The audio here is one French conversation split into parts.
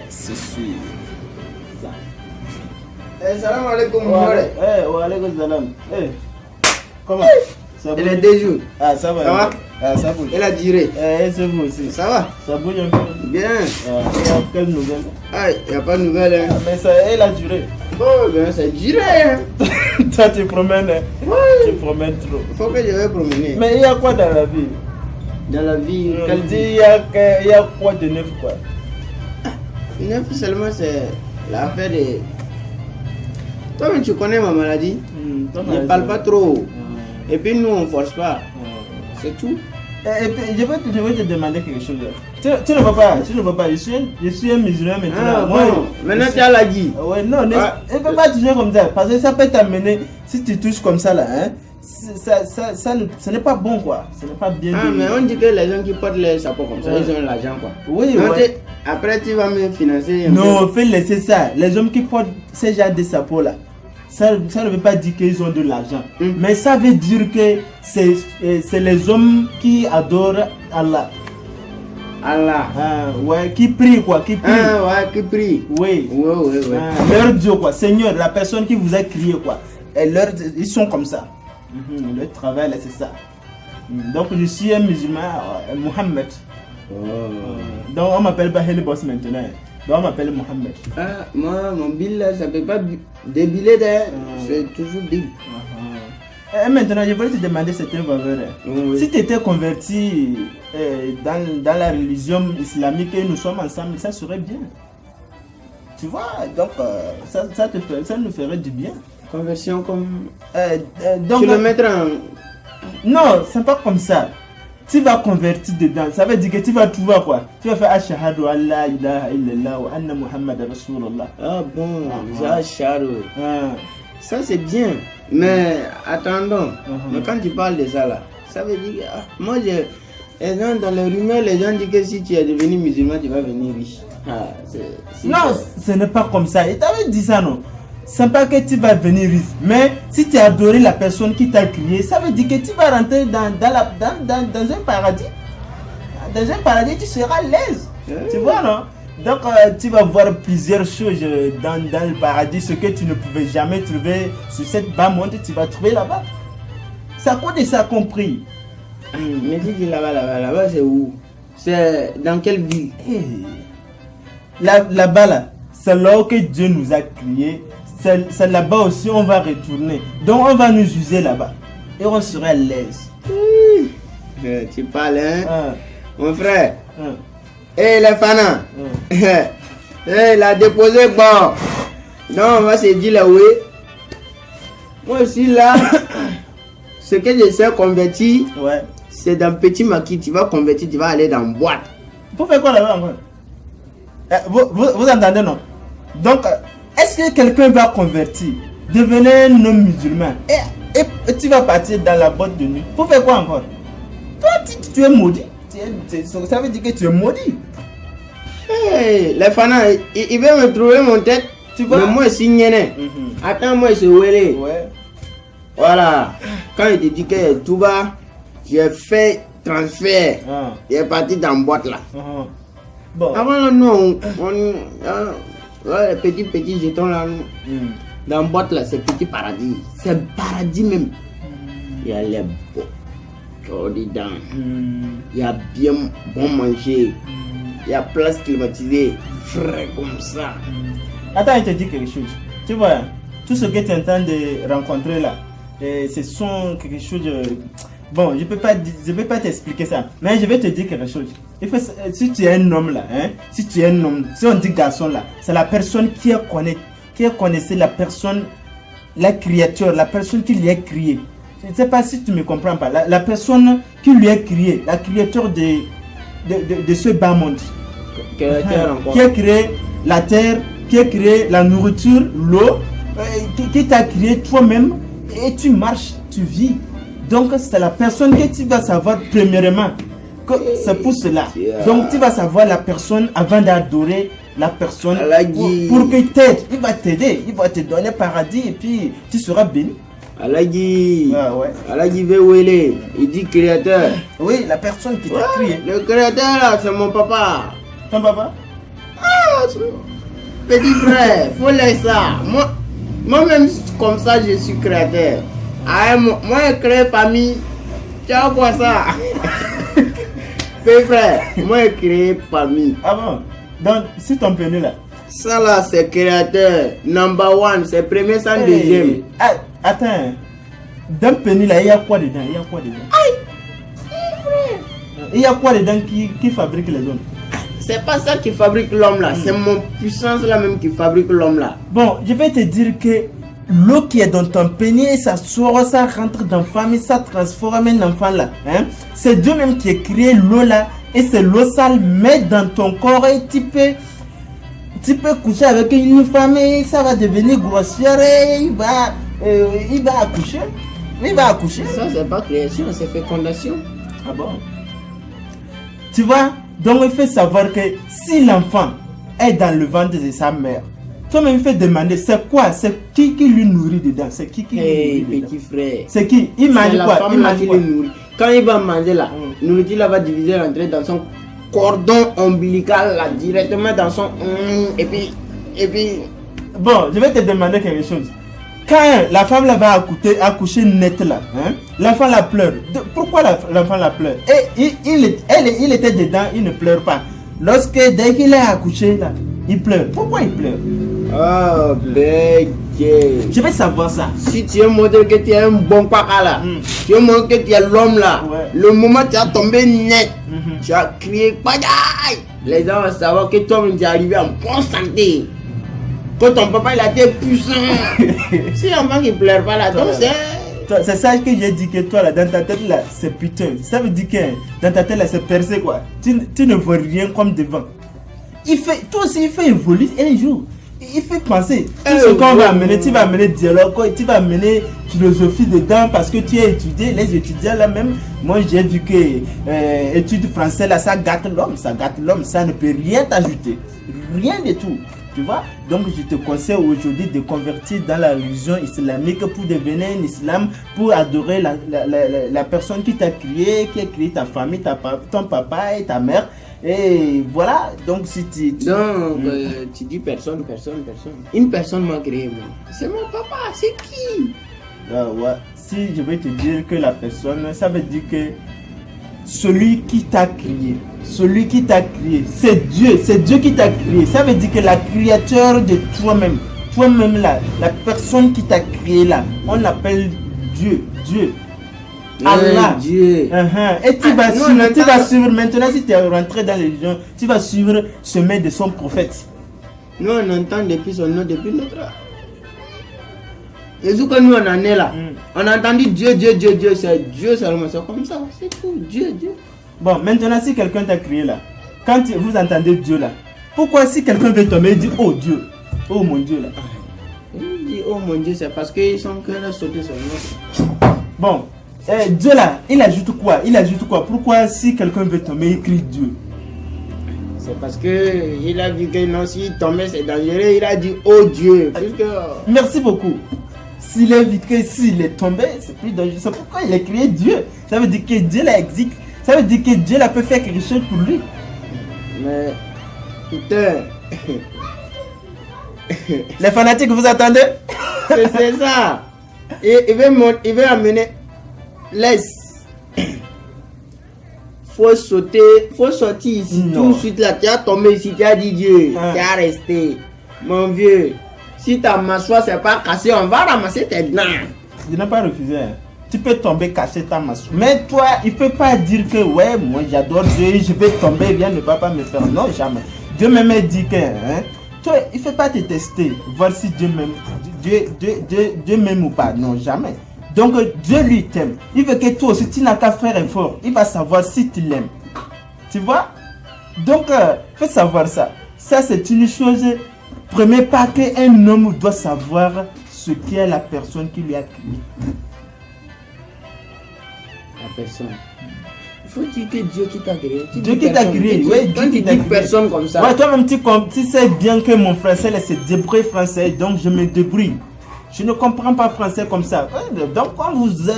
C'est sûr. Ça. Salam alaikum. Wa alaikum salam. Comment? Ça Il est 2 jours. Ah, ça va. Ça va? Ah, ça bouge. Elle a duré. C'est vous aussi. Ça va? Ça bouge un peu. Bien. Il y a quelle nouvelle? Ah, il n'y a pas de nouvelles. Hein. Mais ça, elle a duré. Oh, bien, ça a duré. Hein. Toi, tu promènes. Ouais. Tu promènes trop. Faut que je vais promener. Mais il y a quoi dans la vie? Dans la vie, Elle dit il y a quoi de neuf, quoi? Neuf seulement, c'est l'affaire de. Toi-même, tu connais ma maladie. Ne parle pas trop. Et puis, nous, on ne force pas. C'est tout. Et puis, je vais te demander quelque chose. Tu ne vas pas. Je suis un musulman maintenant. Ah, bon. Maintenant, tu as la guille. Ouais, non, ne peux pas toucher comme ça. Parce que ça peut t'amener, si tu touches comme ça là, hein, ce n'est pas bon, quoi. Ce n'est pas bien. Ah, mais on dit que les gens qui portent les chapeaux comme ça, ils ont l'argent, quoi. Oui, donc, ouais. Après, tu vas me financer. Non, fais laisser ça. Les hommes qui portent ces genres de chapeaux là, ça ne veut pas dire qu'ils ont de l'argent. Mais ça veut dire que c'est les hommes qui adorent Allah. Allah. Ouais, qui prie quoi, qui prie. Ah, ouais, qui prie. Oui. Ouais. Leur Dieu quoi, Seigneur, la personne qui vous a crié quoi. Et ils sont comme ça. Le travail là, c'est ça. Donc je suis un musulman, Mohammed. Donc on m'appelle pas Heli Boss maintenant. Donc on m'appelle Mohammed. Ah, moi, mon bill là, ça peut pas débiler d'ailleurs. C'est toujours bill. Et maintenant, je voulais te demander certaines faveurs. Oui. Si tu étais converti dans la religion islamique et nous sommes ensemble, ça serait bien. Tu vois, donc ça nous ferait du bien. Conversion comme. Donc, tu le mettras en. Non, c'est pas comme ça. Tu vas convertir dedans. Ça veut dire que tu vas trouver quoi? Tu vas faire Ashhadu an la ilaha illallah wa anna Muhammad Rasulullah. Ah bon, Ashhadu. Ça c'est bien. Mais attendons. Mais quand tu parles de ça là, ça veut dire que moi dans les rumeurs, les gens disent que si tu es devenu musulman, tu vas venir riche. Non, ce n'est pas comme ça. Il t'avait dit ça, non? C'est pas que tu vas venir riche. Mais si tu as adoré la personne qui t'a crié, ça veut dire que tu vas rentrer dans un paradis. Dans un paradis, tu seras à l'aise. Tu vois, non? Donc, tu vas voir plusieurs choses dans le paradis, ce que tu ne pouvais jamais trouver sur cette bas monde, tu vas trouver là-bas. C'est à quoi de ça compris? Mais dis là-bas, c'est où? C'est dans quelle ville? Là-bas, là, c'est là que Dieu nous a créés. C'est là-bas aussi on va retourner. Donc, on va nous user là-bas. Et on sera à l'aise. Tu parles, hein? Mon frère. Les fans. Il a déposé bon. Non, on va se dire là, oui. Moi aussi là, ce que je sais convertir, c'est dans petit maquis. Tu vas convertir, tu vas aller dans boîte. Pour faire quoi là-bas encore? Vous entendez, non? Donc, est-ce que quelqu'un va convertir, devenir un homme musulman et tu vas partir dans la boîte de nuit? Pour faire quoi encore? Toi, tu es maudit. Ça veut dire que tu es maudit. Les fans, ils veulent me trouver mon tête. Tu vois? Mais moi, c'est Nyene. Attends, moi, c'est Wele. Voilà. Quand il te dit que tout va, j'ai fait transfert. Il est parti dans la boîte là. Bon. Avant, nous, les petits jetons là. Dans la boîte là, c'est petit paradis. C'est paradis même. Il y a les beaux. Dedans. Il y a bien bon manger. Il y a place climatisée, frais comme ça. Attends, je te dis quelque chose. Tu vois, tout ce que tu es en train de rencontrer là, ce sont quelque chose de... Bon, je peux pas t'expliquer ça, mais je vais te dire quelque chose. Si tu es un homme là, hein, si tu es un homme, si on dit garçon là, c'est la personne qui connaissait la personne, la créature, la personne qui lui a crié. Je ne sais pas si tu me comprends pas. La personne qui lui a crié, la créature de ce bas monde, qui a créé la terre, qui a créé la nourriture, l'eau, qui t'a créé toi-même, et tu marches, tu vis. Donc c'est la personne que tu vas savoir premièrement, que c'est pour cela. Donc tu vas savoir la personne avant d'adorer la personne pour qu'il t'aide. Il va t'aider, il va te donner paradis et puis tu seras béni. Alagi, Alagi Vewele, il dit créateur. Oui, la personne qui t'a créé. Le créateur là, c'est mon papa. Ton papa? Petit frère, faut laisser ça. Moi-même, comme ça, je suis créateur. Ah, moi, je crée famille. Tu as quoi ça? Petit frère, moi, je crée famille. Ah bon? Donc, si ton penny là. Ça là, c'est créateur. Number one, c'est premier sans deuxième. Ah, attends. Dans penny là, il y a quoi dedans? Il y a quoi dedans? Il y a quoi dedans qui fabrique les hommes? C'est pas ça qui fabrique l'homme là, c'est mon puissance là même qui fabrique l'homme là. Bon, je vais te dire que l'eau qui est dans ton pénis, ça sort, ça rentre dans la famille, ça transforme un enfant là. Hein? C'est Dieu même qui a créé l'eau là, et c'est l'eau sale, met dans ton corps et tu peux coucher avec une femme et ça va devenir grossière et il va accoucher. Il va accoucher. Ça c'est pas création, c'est fécondation. Ah bon? Tu vois? Donc il faut savoir que si l'enfant est dans le ventre de sa mère, toi-même il faut demander c'est quoi, c'est qui lui nourrit dedans, c'est qui lui nourrit dedans. Petit frère. C'est qui? Il mange la quoi? Femme Il mange quoi? le nourrit. Quand il va manger là, nourriture là va diviser rentrer dans son cordon ombilical là, directement dans son et puis. Bon, je vais te demander quelque chose. Quand la femme là va accoucher net là, hein, l'enfant la pleure. Pourquoi l'enfant la pleure? Et il était dedans, il ne pleure pas. Dès qu'il est accouché là, il pleure. Pourquoi il pleure? Oh, bégué. Je vais savoir ça. Si tu es montré que tu es un bon papa là, tu es montré que tu es l'homme là, le moment où tu as tombé net, tu as crié pagaille. Les gens vont savoir que toi-même tu es arrivé en bonne santé. Que ton papa il a été puissant. Si un enfant qui pleure pas là, donc c'est ça que j'ai dit que toi là, dans ta tête là, c'est putain. Ça veut dire que dans ta tête là, c'est percé quoi. Tu ne vois rien comme devant. Toi aussi, il fait évoluer un jour. Il fait penser. Tout ce qu'on va amener, tu vas amener dialogue, tu vas amener philosophie dedans parce que tu as étudié. Les étudiants là même, moi j'ai vu que études français là, ça gâte l'homme, ça ne peut rien t'ajouter. Rien du tout. Tu vois? Donc je te conseille aujourd'hui de convertir dans la religion islamique pour devenir un islam, pour adorer la personne qui t'a créé, qui a créé ta famille, ton papa et ta mère. Et voilà, donc si tu dis personne. Une personne m'a créé moi. C'est mon papa, c'est qui? Ouais. Si je vais te dire que la personne, ça veut dire que celui qui t'a créé, c'est Dieu qui t'a créé. Ça veut dire que la créature de toi-même là, la personne qui t'a créé là, on l'appelle Dieu. Allah. Dieu. Et tu vas suivre maintenant, si tu es rentré dans les religion, tu vas suivre le chemin de son prophète. Nous on entend depuis son nom, depuis notre âge. Et ce que nous on en est là, on a entendu Dieu, c'est Dieu seulement, c'est comme ça, c'est tout, Dieu. Bon, maintenant si quelqu'un t'a crié là, quand vous entendez Dieu là, pourquoi si quelqu'un veut tomber, il dit oh Dieu, oh mon Dieu là? Il dit oh mon Dieu, c'est parce qu'ils sont que là sauter sur nous. Bon, Dieu là, il ajoute quoi? Pourquoi si quelqu'un veut tomber, il crie Dieu? C'est parce que il a vu que non, s'il tombait c'est dangereux, il a dit oh Dieu. Merci beaucoup. S'il est tombé, c'est plus dangereux. C'est pourquoi il a créé Dieu. Ça veut dire que Dieu là existe. Ça veut dire que Dieu là peut faire quelque chose pour lui. Mais putain. Les fanatiques, vous attendez? C'est ça. Et il va amener. Laisse. Faut sortir ici. Tout de suite là, tu as tombé ici, tu as dit Dieu. Tu as resté. Mon vieux. Si ta mâchoire c'est pas cassée, on va ramasser tes dents. Je n'ai pas refusé. Tu peux tomber casser ta mâchoire. Mais toi, il ne peut pas dire que ouais, moi j'adore Dieu, je vais tomber, rien ne va pas me faire. Non, jamais. Dieu même dit que toi, il ne faut pas te tester, voir si Dieu m'aime ou pas. Non, jamais. Donc Dieu lui t'aime. Il veut que toi aussi, tu n'as qu'à faire effort. Il va savoir si tu l'aimes. Tu vois? Donc, faut savoir ça. Ça, c'est une chose. Premier pas qu'un homme doit savoir ce qu'est la personne qui lui a créé. La personne. Il faut dire que Dieu qui t'a créé. Dieu qui t'a créé, oui. Quand tu dis personne comme ça. Ouais, toi-même tu sais bien que mon français c'est débrouille français, donc je me débrouille. Je ne comprends pas français comme ça. Donc quand vous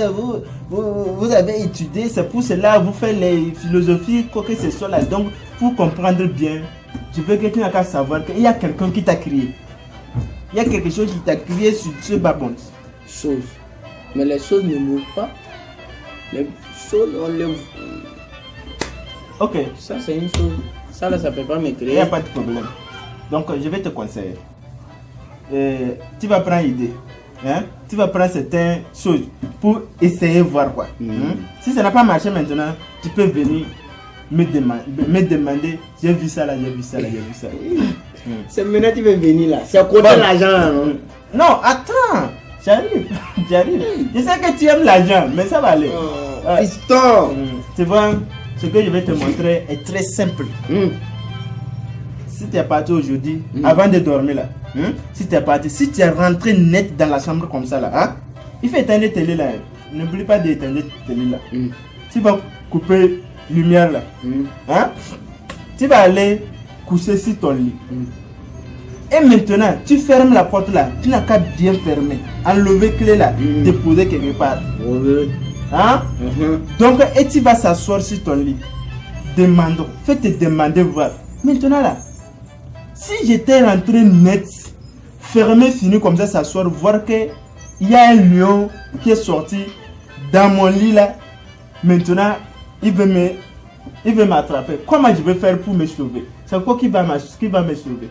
avez étudié, c'est pour cela vous faites les philosophies, quoi que ce soit là. Donc pour comprendre bien, je veux que tu n'as qu'à savoir qu'il y a quelqu'un qui t'a crié. Il y a quelque chose qui t'a crié sur ce babon. Choses. Mais les choses ne mourent pas. Les choses, on les... Ok. Ça, c'est une chose. Ça, là, ça ne peut pas me créer. Il n'y a pas de problème. Donc, je vais te conseiller. Tu vas prendre idée. Hein? Tu vas prendre certaines choses pour essayer de voir quoi. Si ça n'a pas marché maintenant, tu peux venir me demander, j'ai vu ça là, j'ai vu ça là, j'ai vu ça. C'est maintenant que tu veux venir là. C'est côté l'argent là, non? Non, attends. J'arrive. Je sais que tu aimes l'argent, mais ça va aller. Fiston. Tu vois, ce que je vais te montrer est très simple. Si tu es parti aujourd'hui, avant de dormir là, si tu es parti, si tu es rentré net dans la chambre comme ça là, hein, il faut éteindre la télé là. N'oublie pas d'éteindre la télé là. Tu vas couper lumière là. Hein? Tu vas aller coucher sur ton lit. Et maintenant, tu fermes la porte là. Tu n'as qu'à bien fermer. Enlever clé là, déposer quelque part. Hein? Donc, et tu vas s'asseoir sur ton lit. Demandons. Fais te demander voir. Maintenant là, si j'étais rentré net, fermé, fini comme ça, s'asseoir, voir qu'il y a un lion qui est sorti dans mon lit là. Maintenant, il veut m'attraper. Comment je vais faire pour me sauver? C'est quoi qui va me sauver?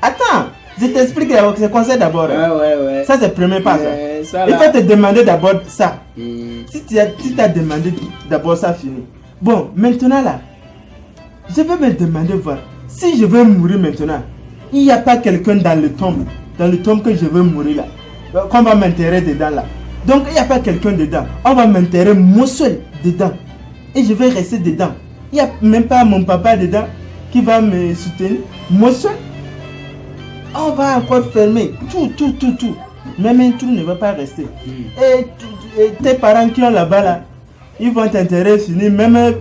Attends, je t'explique ce conseil d'abord. Ouais. Ça c'est le premier pas. Il faut te demander d'abord ça. Si tu as demandé d'abord ça, fini. Bon, maintenant là, je vais me demander voir. Si je veux mourir maintenant, il n'y a pas quelqu'un dans le tombe que je veux mourir là, qu'on va m'enterrer dedans là. Donc il n'y a pas quelqu'un dedans. On va m'enterrer moi seul dedans. Et je vais rester dedans. Il n'y a même pas mon papa dedans qui va me soutenir. Moi seul. On va encore fermer tout. Même un trou ne va pas rester. Et tes parents qui ont là-bas là, ils vont t'enterrer fini. Même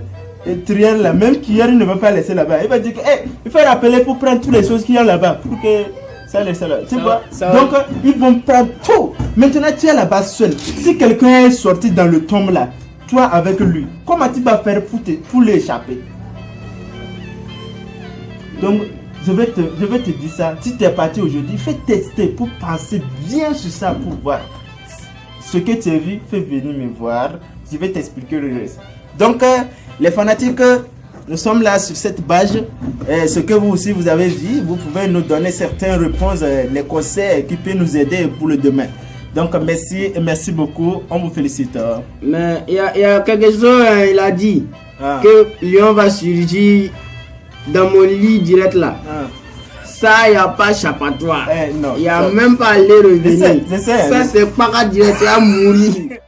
Trier là, même Kier ne va pas laisser là-bas. Il va dire que il faut rappeler pour prendre toutes les choses qu'il y a là-bas. Pour que ça laisse là. Tu vois? Donc ils vont prendre tout. Maintenant tu es là-bas seul. Si quelqu'un est sorti dans le tombe là, toi avec lui, comment tu vas faire pour l'échapper? Donc je vais te dire ça. Si tu es parti aujourd'hui, fais tester pour penser bien sur ça pour voir. Ce que tu as vu, fais venir me voir. Je vais t'expliquer le reste. Donc les fanatiques, nous sommes là sur cette page. Ce que vous aussi vous avez vu, vous pouvez nous donner certaines réponses, les conseils qui peuvent nous aider pour le demain. Donc merci beaucoup, on vous félicite. Mais il y a quelque chose, il a dit que Lion va surgir dans mon lit direct là. Ça, il n'y a pas échappatoire. Il n'y a même pas à aller revenir. Je sais. Ça, c'est pas direct, il a mourir.